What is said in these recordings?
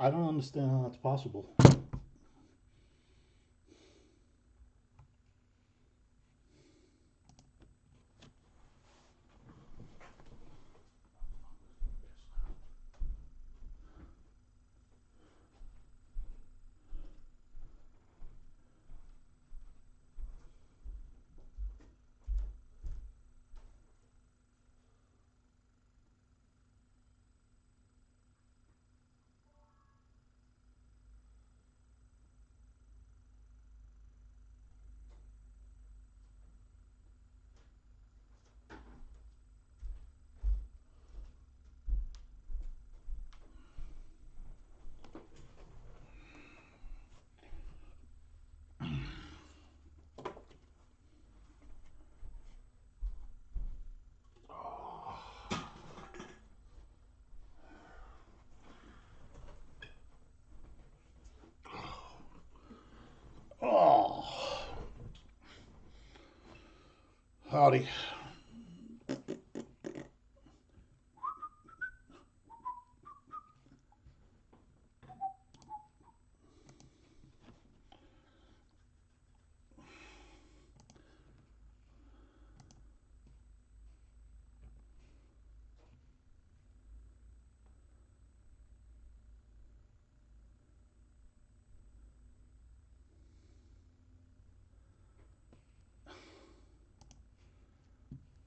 I don't understand how that's possible. Oh, howdy.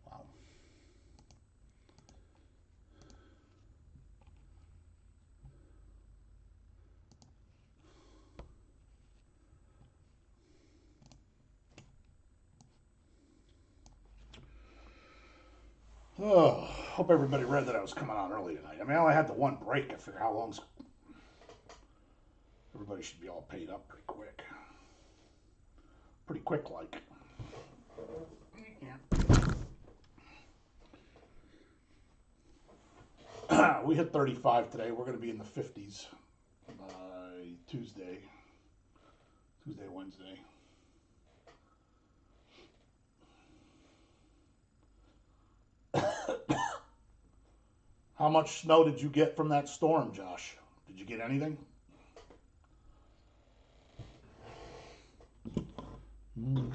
Wow. Oh, hope everybody read that I was coming on early tonight. I mean, I only had the one break. I figure how long's everybody should be all paid up pretty quick. Pretty quick, like. We hit 35 today. We're going to be in the 50s by Tuesday, Wednesday. How much snow did you get from that storm, Josh? Did you get anything? Mm.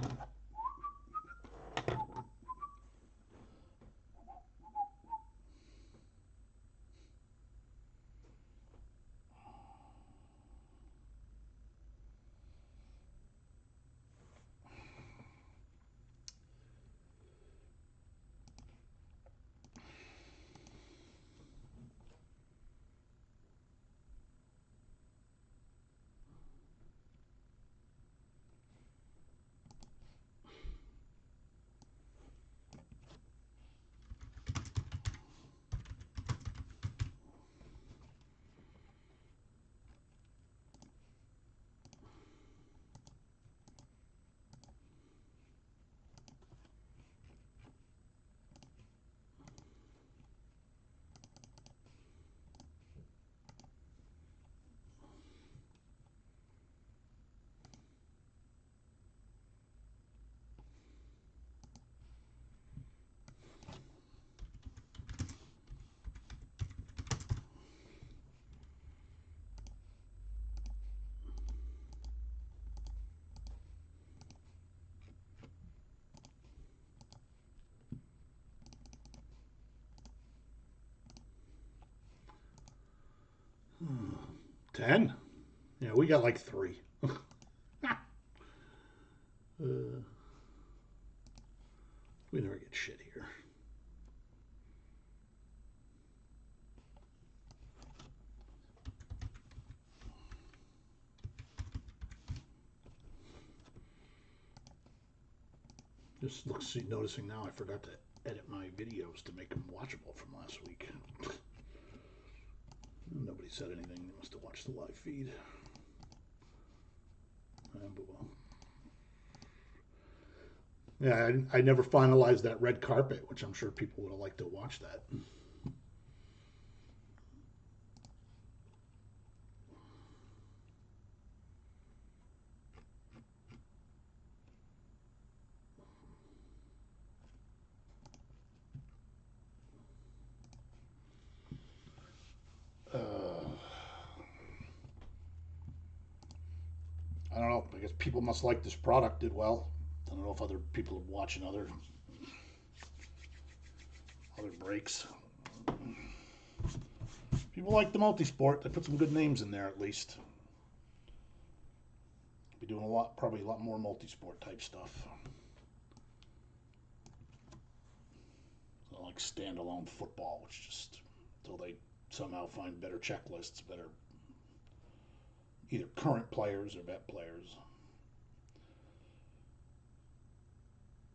Hmm. 10? Yeah, we got like 3. We never get shit here. Just noticing now I forgot to edit my videos to make them watchable from last week. Nobody said anything. They must have watched the live feed. But well. Yeah, I never finalized that red carpet, which I'm sure people would have liked to watch that. Uh, people must like this product. Did well. I don't know if other people are watching other breaks. People like the multi-sport. They put some good names in there at least. Be doing probably a lot more multi-sport type stuff. So like standalone football, which just until they somehow find better checklists, better either current players or vet players.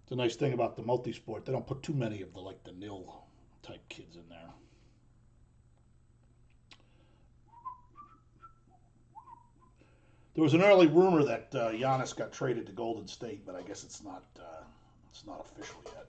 The nice thing about the multi-sport, they don't put too many of the nil type kids in there. There was an early rumor that Giannis got traded to Golden State, but I guess it's not official yet.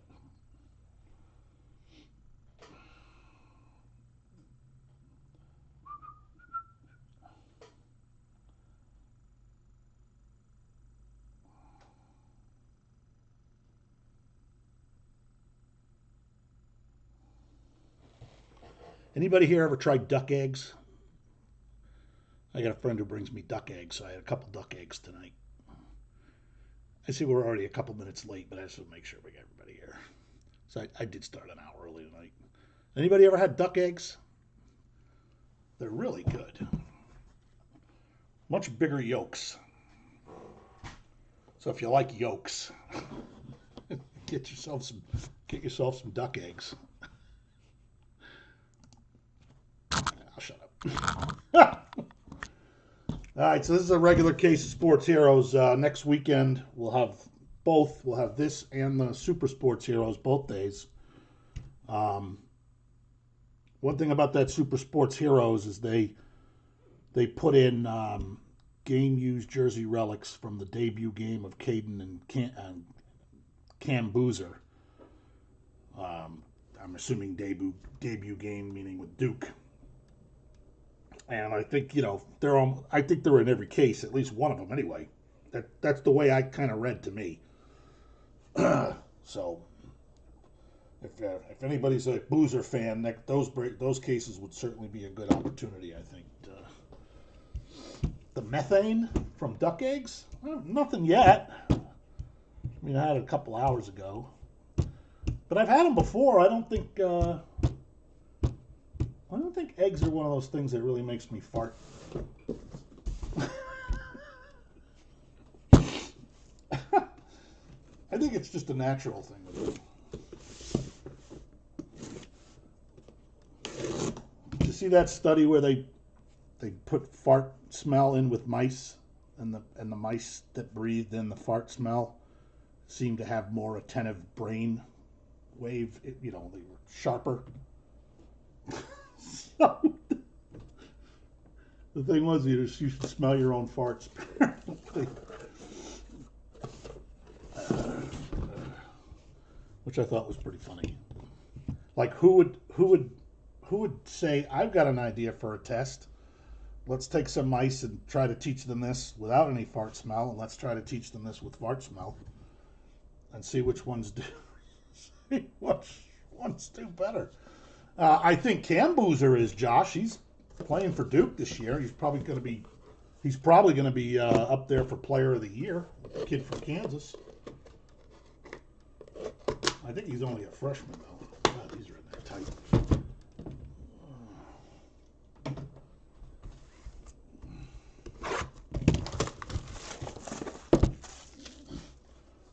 Anybody here ever tried duck eggs? I got a friend who brings me duck eggs, so I had a couple duck eggs tonight. I see we're already a couple minutes late, but I just want to make sure we get everybody here. So I did start an hour early tonight. Anybody ever had duck eggs? They're really good. Much bigger yolks. So if you like yolks, get yourself some duck eggs. I'll shut up. All right, so this is a regular case of Sports Heroes. Next weekend we'll have both. We'll have this and the Super Sports Heroes both days. One thing about that Super Sports Heroes is they put in game used jersey relics from the debut game of Caden and Cam Boozer. I'm assuming debut game meaning with Duke. And I think they're in every case, at least one of them anyway. That's the way I kind of read to me. So if anybody's a Boozer fan, those cases would certainly be a good opportunity, I think. The methane from duck eggs? Well, nothing yet. I mean, I had it a couple hours ago, but I've had them before. I don't think eggs are one of those things that really makes me fart. I think it's just a natural thing. Did you see that study where they put fart smell in with mice, and the mice that breathed in the fart smell seemed to have more attentive brain wave. They were sharper. So, the thing was, you should smell your own farts. Which I thought was pretty funny. Like, who would say, I've got an idea for a test. Let's take some mice and try to teach them this without any fart smell, and let's try to teach them this with fart smell, and see which ones do. See which ones do better. I think Cam Boozer is, Josh. He's playing for Duke this year. He's probably going to be up there for Player of the Year. Kid from Kansas. I think he's only a freshman though. God, these are in there tight.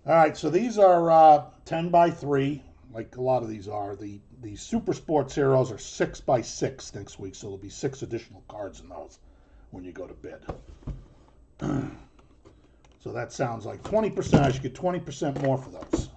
All right, so these are 10 by 3, like a lot of these are. The Super Sports Heroes are 6 by 6 next week, so there'll be 6 additional cards in those when you go to bid. So that sounds like 20%. I should get 20% more for those.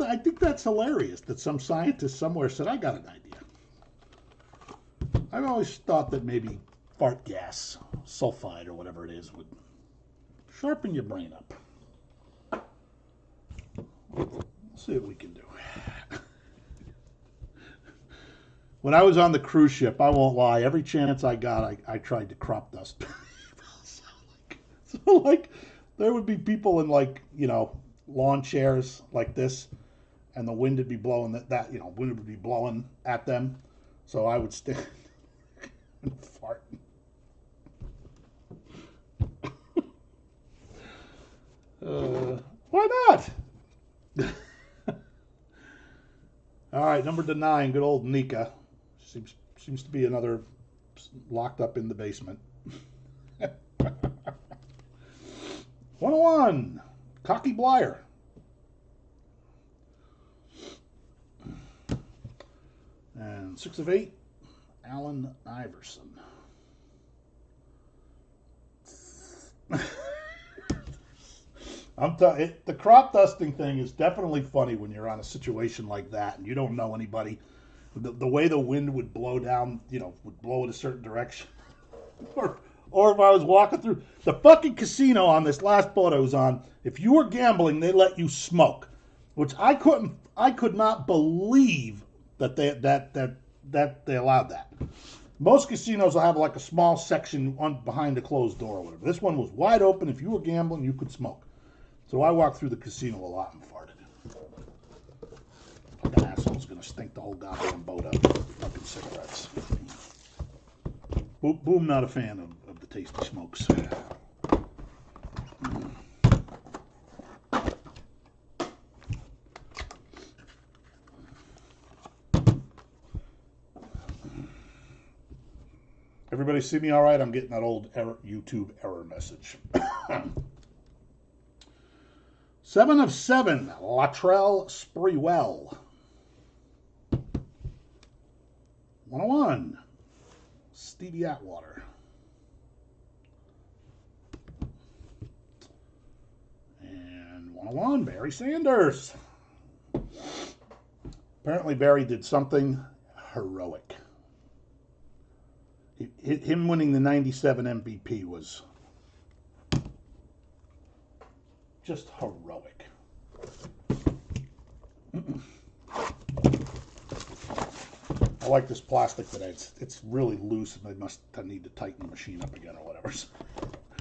I think that's hilarious that some scientist somewhere said, I got an idea. I've always thought that maybe fart gas, sulfide or whatever it is, would sharpen your brain up. We'll see what we can do. When I was on the cruise ship, I won't lie, every chance I got, I tried to crop dust. So there would be people in like, lawn chairs like this, and the wind would be blowing wind would be blowing at them. So I would stand and fart. Why not? All right, number 9, good old Nika. Seems to be another locked up in the basement. 101, Cocky Blyer. And 6 of 8, Allen Iverson. The crop dusting thing is definitely funny when you're on a situation like that and you don't know anybody. The way the wind would blow down, would blow in a certain direction. Or if I was walking through the fucking casino on this last boat I was on, if you were gambling, they let you smoke, which I could not believe that they allowed that. Most casinos will have like a small section behind a closed door or whatever. This one was wide open. If you were gambling, you could smoke. So I walked through the casino a lot and farted. Fucking asshole's gonna stink the whole goddamn boat up. Fucking cigarettes. Boom, not a fan of the tasty smokes. Everybody see me all right? I'm getting that old YouTube error message. 7 of 7, Latrell Sprewell. 101, Stevie Atwater. And 101, Barry Sanders. Apparently Barry did something heroic. Him winning the 97 MVP was just heroic. I like this plastic today. It's really loose, and I need to tighten the machine up again or whatever. So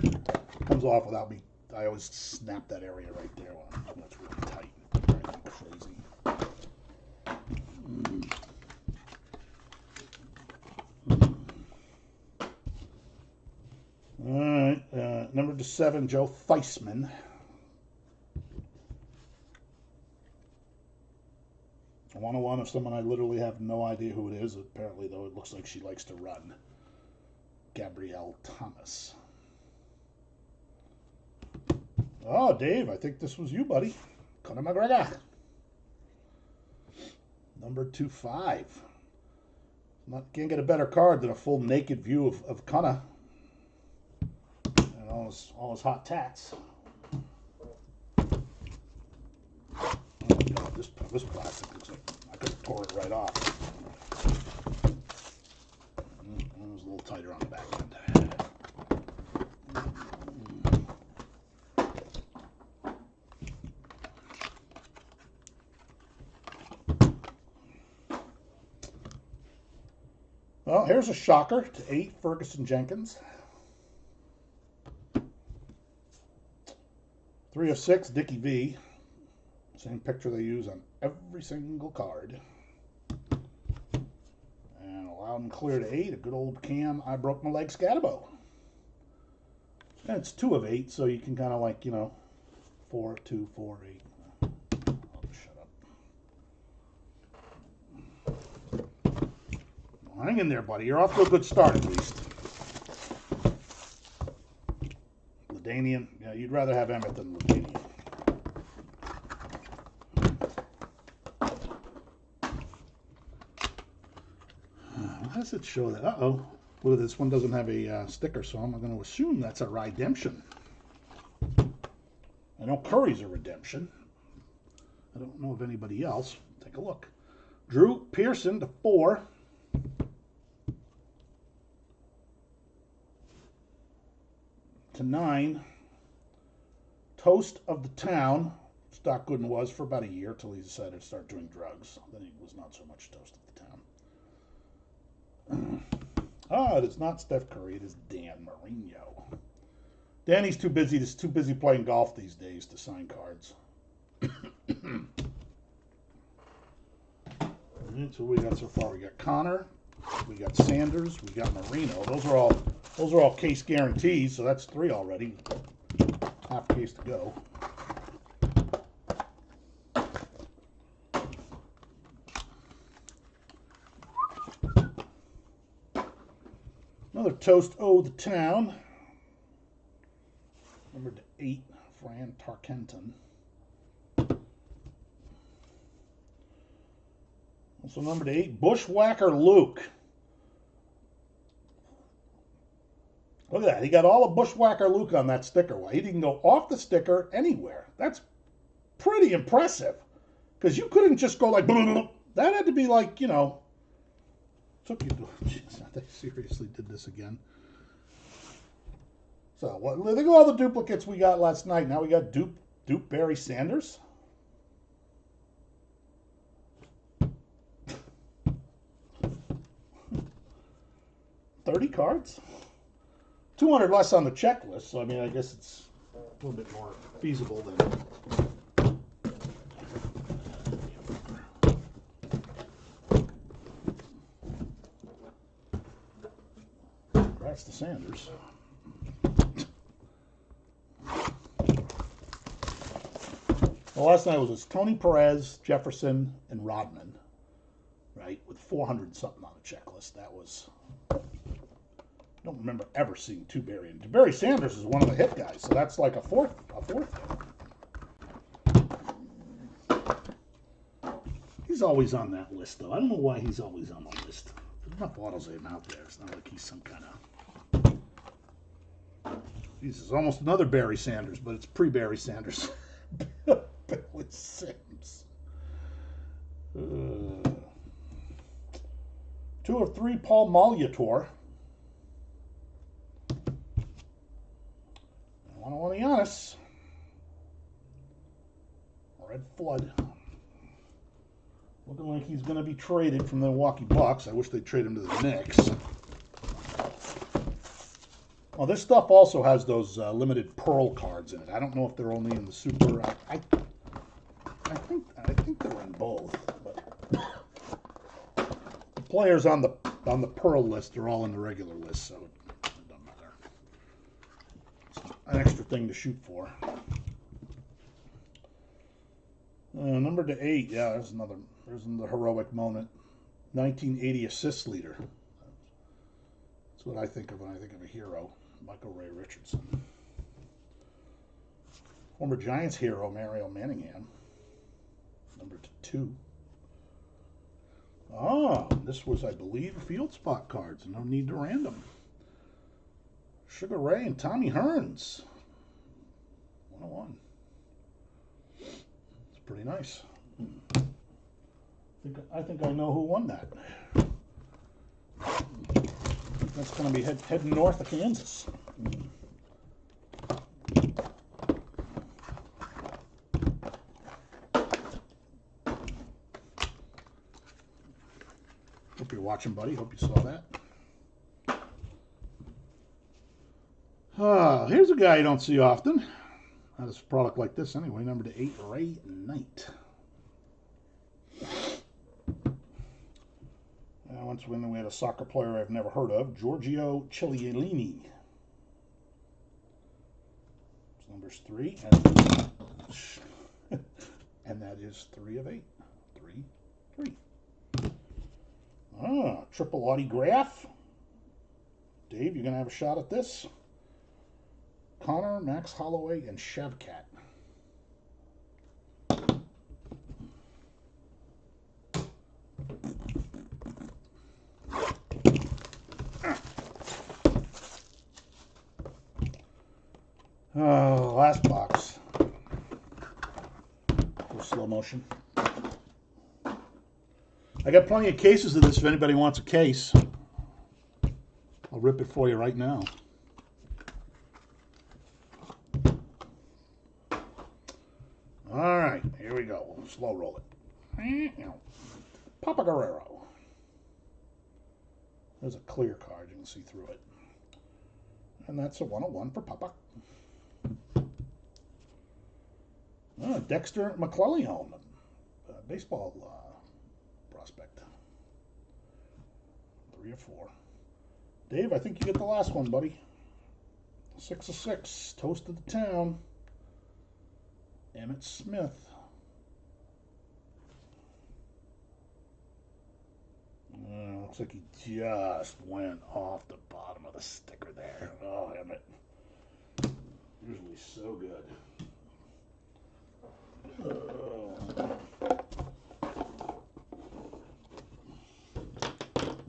it comes off without me. I always snap that area right there when it's really tight. Right, crazy. All right, number 7, Joe Theismann. A 101 of someone I literally have no idea who it is. Apparently, though, it looks like she likes to run. Gabrielle Thomas. Oh, Dave, I think this was you, buddy. Conor McGregor. Number 25. Can't get a better card than a full naked view of Conor. And all his hot tats. Oh my God, this plastic looks like I could have tore it right off. It was a little tighter on the back end. Well, here's a shocker to 8, Ferguson Jenkins. 3 of 6, Dickie V. Same picture they use on every single card. And loud and clear to 8, a good old Cam, I broke my leg Scatterbo. And it's 2 of 8, so you can kind of like, 4 of 2, 4 of 8. I'll just shut up. Well, hang in there, buddy. You're off to a good start, at least. Ladanian. Yeah, you'd rather have Emmett than Ladanian. How does it show that? Uh-oh. Well, this one doesn't have a sticker, so I'm going to assume that's a redemption. I know Curry's a redemption. I don't know of anybody else. Take a look. Drew Pearson to 4. To 9. Toast of the Town. Stock Gooden was for about a year till he decided to start doing drugs. Then he was not so much Toast of the Town. It is not Steph Curry. It is Dan Marino. Danny's too busy. He's too busy playing golf these days to sign cards. So what we got so far? We got Connor, we got Sanders, we got Marino. Those are all case guarantees. So that's 3 already. Half case to go. Another Toast O the Town. Number 8, Fran Tarkenton. Also number 8, Bushwhacker Luke. Look at that. He got all of Bushwhacker Luke on that sticker. Well, he didn't go off the sticker anywhere. That's pretty impressive. Because you couldn't just go like, that had to be like, you know, took you to, jeez, they seriously did this again. So, look at all the duplicates we got last night. Now we got Dupe Barry Sanders. $30 cards. 200 less on the checklist, so I mean, I guess it's a little bit more feasible than. That's the Sanders. Well, last night was Tony Perez, Jefferson, and Rodman, right, with 400 something on the checklist. That was. I don't remember ever seeing 2 Barry. And Barry Sanders is one of the hit guys, so that's like a fourth hit. He's always on that list, though. I don't know why he's always on the list. There's enough autos of him out there. It's not like he's some kind of. Jesus, almost another Barry Sanders, but it's pre-Barry Sanders. Billy Sims. 2 of 3, Paul Molitor. I don't want to be honest. Red Flood. Looking like he's going to be traded from the Milwaukee Bucks. I wish they'd trade him to the Knicks. Well, this stuff also has those limited Pearl cards in it. I don't know if they're only in the Super. I think they're in both. But the players on the Pearl list are all in the regular list, so it doesn't matter. An extra thing to shoot for. Number 8, yeah, there's the heroic moment. 1980 assist leader. That's what I think of when I think of a hero. Michael Ray Richardson. Former Giants hero, Mario Manningham. Number 2. This was, I believe, field spot cards. No need to random. Sugar Ray and Tommy Hearns. 101. It's pretty nice. I think I know who won that. That's going to be heading north of Kansas. Hope you're watching, buddy. Hope you saw that. Here's a guy you don't see often. Not a product like this anyway. Number 8, Ray Knight. Once when we had a soccer player I've never heard of, Giorgio Ciliolini. Numbers 3, and that is 3 of 8. 3. Triple autograph. Dave, you're going to have a shot at this. Connor, Max Holloway, and Shavkat. Last box. Slow motion. I got plenty of cases of this if anybody wants a case. I'll rip it for you right now. All right, here we go. We'll slow roll it. Papa Guerrero. There's a clear card. You can see through it. And that's a 101 for Papa. Dexter McClellion, baseball prospect. 3 of 4. Dave, I think you get the last one, buddy. 6 of 6. Toast of the town. Emmitt Smith. Looks like he just went off the bottom of the sticker there. Oh, Emmitt. Usually so good.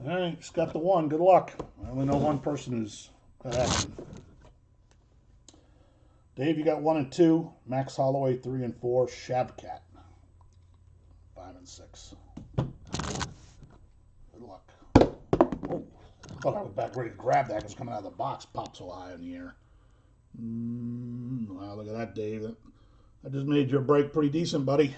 All right, just got the one. Good luck. I only know one person who's got action. Dave, you got 1 and 2. Max Holloway 3 and 4. Shavkat 5 and 6. Good luck. Oh, I thought I was back ready to grab that. It was coming out of the box. Popped so high in the air. Wow, look at that, Dave. That just made your break pretty decent, buddy.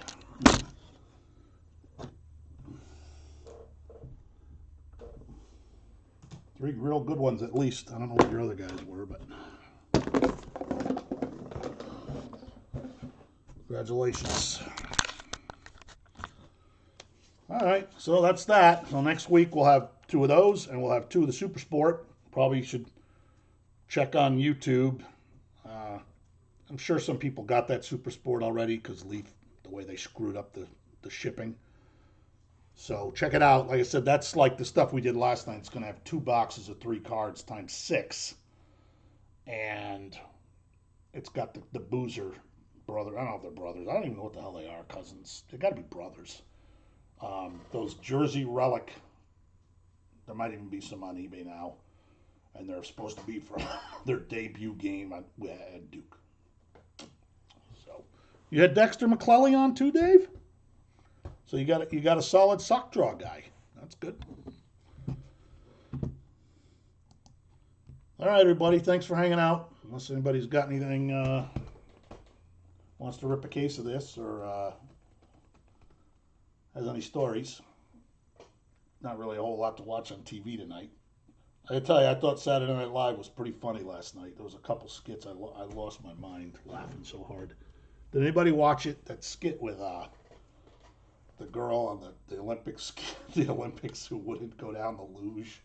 Three real good ones at least. I don't know what your other guys were, but congratulations. All right, so that's that. So next week we'll have 2 of those, and we'll have 2 of the Super Sport. Probably should check on YouTube. I'm sure some people got that Super Sport already because Leaf, the way they screwed up the shipping. So check it out. Like I said, that's like the stuff we did last night. It's going to have 2 boxes of 3 cards times 6. And it's got the Boozer brother. I don't know if they're brothers. I don't even know what the hell they are. Cousins. They got to be brothers. Those Jersey Relic. There might even be some on eBay now. And they're supposed to be from their debut game at Duke. So you had Dexter McClellion too, Dave? So you got a solid sock draw guy. That's good. All right, everybody. Thanks for hanging out. Unless anybody's got anything wants to rip a case of this or has any stories. Not really a whole lot to watch on TV tonight. I tell you, I thought Saturday Night Live was pretty funny last night. There was a couple skits. I lost my mind laughing so hard. Did anybody watch it? That skit with the girl on the Olympics, the Olympics who wouldn't go down the luge.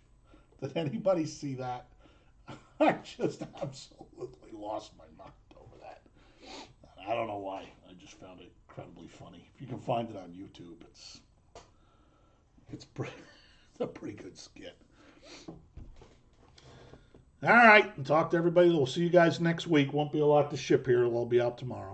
Did anybody see that? I just absolutely lost my mind over that. I don't know why. I just found it incredibly funny. If you can find it on YouTube, it's a pretty good skit. All right, talk to everybody. We'll see you guys next week. Won't be a lot to ship here. I'll be out tomorrow.